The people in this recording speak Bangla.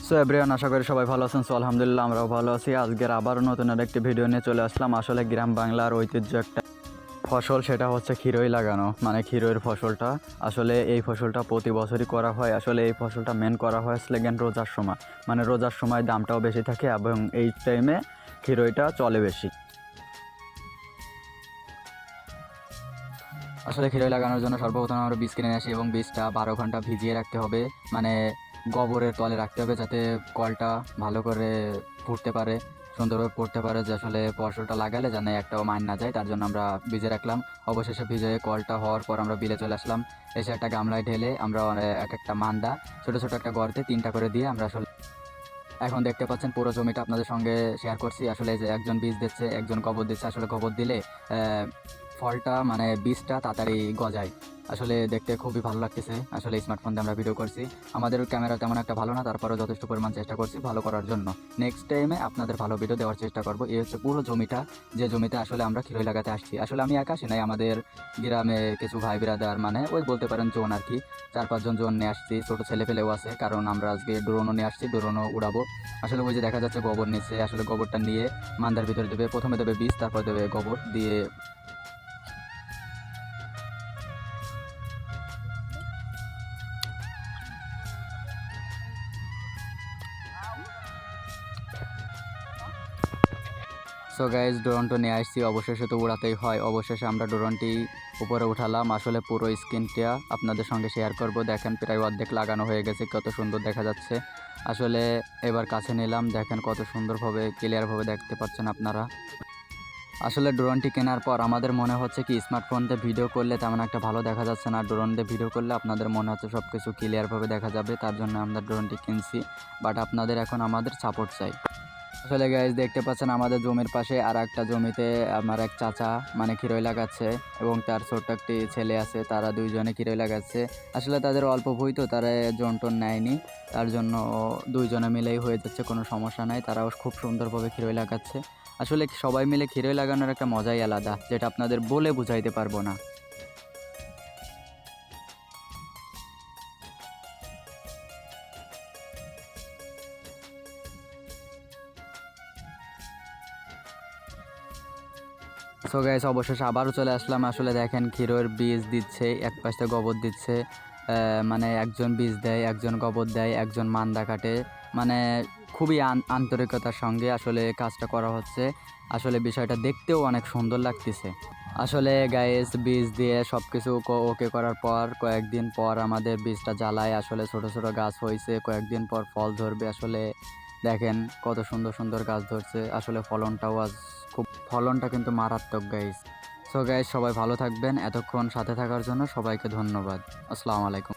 সো এভরিওয়ান, আশা করি সবাই ভালো আছেন। সো আলহামদুলিল্লাহ আমরাও ভালো আছি। আজকের আবারও নতুন আরেকটি ভিডিও নিয়ে চলে আসলাম। আসলে গ্রাম বাংলার ঐতিহ্য একটা ফসল, সেটা হচ্ছে ক্ষীরই লাগানো, মানে ক্ষীরের ফসলটা। আসলে এই ফসলটা প্রতি বছরই করা হয়। আসলে এই ফসলটা মেন করা হয় আসলে রোজার সময়, মানে রোজার সময় দামটাও বেশি থাকে এবং এই টাইমে ক্ষীরইটা চলে বেশি। আসলে ক্ষীরই লাগানোর জন্য সর্বপ্রথম আমরা বীজ কিনে আসি এবং বীজটা 12 ঘন্টা ভিজিয়ে রাখতে হবে, মানে গোবরের তলে রাখতে হবে, যাতে কলটা ভালো করে ফুটতে পারে, সুন্দরভাবে পড়তে পারে, যে আসলে ফসলটা লাগালে যেন একটাও মাইন না যায়, তার জন্য আমরা ভিজে রাখলাম। অবশেষে ভিজে কলটা হওয়ার পর আমরা বিলে চলে আসলাম। এসে একটা গামলায় ঢেলে আমরা এক একটা মান্দা ছোটো ছোটো একটা গর্তে 3টা করে দিয়ে আমরা আসলে এখন দেখতে পাচ্ছেন পুরো জমিটা আপনাদের সঙ্গে শেয়ার করছি। আসলে যে একজন বীজ দিচ্ছে, একজন গোবর দিচ্ছে। আসলে গোবর দিলে ফলটা মানে বীজটা তাড়াতাড়ি গজায়। আসলে দেখতে খুবই ভালো লাগতেছে। আসলে স্মার্টফোন দিয়ে আমরা ভিডিও করছি, আমাদের ক্যামেরা তেমন একটা ভালো না, তারপরেও যথেষ্ট পরিমাণ চেষ্টা করছি ভালো করার জন্য। নেক্সট টাইমে আপনাদের ভালো ভিডিও দেওয়ার চেষ্টা করবো। এই হচ্ছে পুরো জমিটা, যে জমিতে আসলে আমরা ক্ষীরই লাগাতে আসছি। আসলে আমি একা আসি নাই, আমাদের গ্রামে কিছু ভাই বিরাদার, মানে ওই বলতে পারেন জোন আর কি, 4-5 জন জোন নিয়ে আসছি। ছোটো ছেলে পেলেও আছে, কারণ আমরা আজকে ড্রোনও নিয়ে আসছি, ড্রোনও উড়াবো। আসলে ওই যে দেখা যাচ্ছে গোবর নিচ্ছে, আসলে গোবরটা নিয়ে মান্দার ভিতরে দেবে। প্রথমে দেবে বীজ, তারপর দেবে গোবর দিয়ে। সো গাইজ, ড্রোনটা নিয়ে আসছি, অবশেষে তো উড়াতেই হয়। অবশেষে আমরা ড্রোনটি উপরে উঠালাম। আসলে পুরো স্ক্রিনটা আপনাদের সঙ্গে শেয়ার করব। দেখেন প্রায় অর্ধেক লাগানো হয়ে গেছে, কত সুন্দর দেখা যাচ্ছে। আসলে এবার কাছে নিলাম, দেখেন কত সুন্দরভাবে ক্লিয়ারভাবে দেখতে পাচ্ছেন আপনারা। আসলে ড্রোনটি কেনার পর আমাদের মনে হচ্ছে কি, স্মার্টফোন দিয়ে ভিডিও করলে তেমন একটা ভালো দেখা যাচ্ছে না, ড্রোন দিয়ে ভিডিও করলে আপনাদের মনে হচ্ছে সব কিছু ক্লিয়ারভাবে দেখা যাবে। তার জন্য আমরা ড্রোনটি কিনছি, বাট আপনাদের এখন আমাদের সাপোর্ট চাই। আসলে গাইজ দেখতে পাচ্ছেন আমাদের জমির পাশে আর একটা জমিতে আমার এক চাচা মানে ক্ষীরই লাগাচ্ছে এবং তার ছোট্ট একটি ছেলে আছে, তারা দুইজনে ক্ষীরই লাগাচ্ছে। আসলে তাদের অল্প ভুঁই তো, তারা জন্টন নেয়নি, তার জন্য দুইজনে মিলেই হয়ে যাচ্ছে, কোনো সমস্যা নাই। তারাও খুব সুন্দরভাবে ক্ষীরই লাগাচ্ছে। আসলে সবাই মিলে ক্ষীরই লাগানোর একটা মজাই আলাদা, যেটা আপনাদের বলে বুঝাইতে পারবো না। সো গাইস, অবশেষে আবারও চলে আসলাম। আসলে দেখেন ক্ষীরের বীজ দিচ্ছে, এক পাশে গোবর দিচ্ছে, মানে একজন বীজ দেয়, একজন গোবর দেয়, একজন মান্দা কাটে, মানে খুবই আন্তরিকতার সঙ্গে আসলে কাজটা করা হচ্ছে। আসলে বিষয়টা দেখতেও অনেক সুন্দর লাগতেছে। আসলে গাইস, বীজ দিয়ে সব কিছু ওকে করার পর কয়েকদিন পর আমাদের বীজটা জ্বালায়। আসলে ছোট ছোট গাছ হয়েছে, কয়েকদিন পর ফল ধরবে। আসলে দেখেন কত সুন্দর সুন্দর গাছ ধরছে। আসলে ফলনটাও আজ খুব, ফলনটা কিন্তু মারাত্মক গাইস। সো গাইস, সবাই ভালো থাকবেন। এতক্ষণ সাথে থাকার জন্য সবাইকে ধন্যবাদ। আসসালামু আলাইকুম।